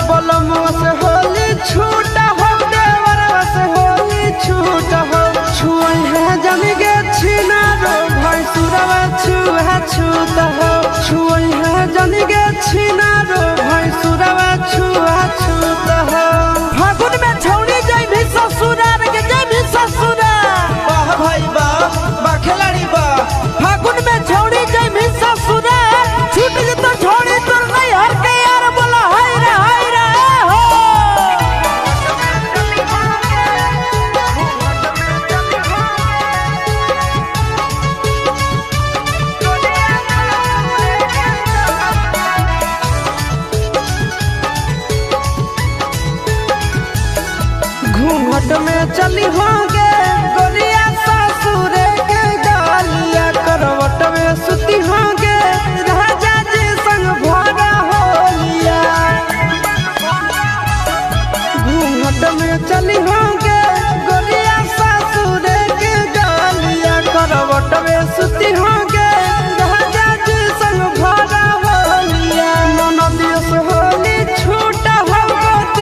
बलमुआ से होली छूटा हो देवरवा से होली छूटा हो छुई है जमी गे छीना रो भाई सुरवा छुआ छूता हो छुई है जमी गे छीना रो भाई सुरवा छुआ छूता हो फागुन में छौड़ी जाई भी ससुरार के जाई भी ससुरार वाह भाई वाह बा खिलाड़ी वाह फागुन में छौड़ी जाई भी ससुरार छूट जे तो छोड़ी तो नहीं हर के यार बोला हाय रे हो घूंघट में चली होंगे गोलिया ससुर के गालिया करवट में सुती होंगे राजा जी संग भरा होलिया घूंघट में चली होंगे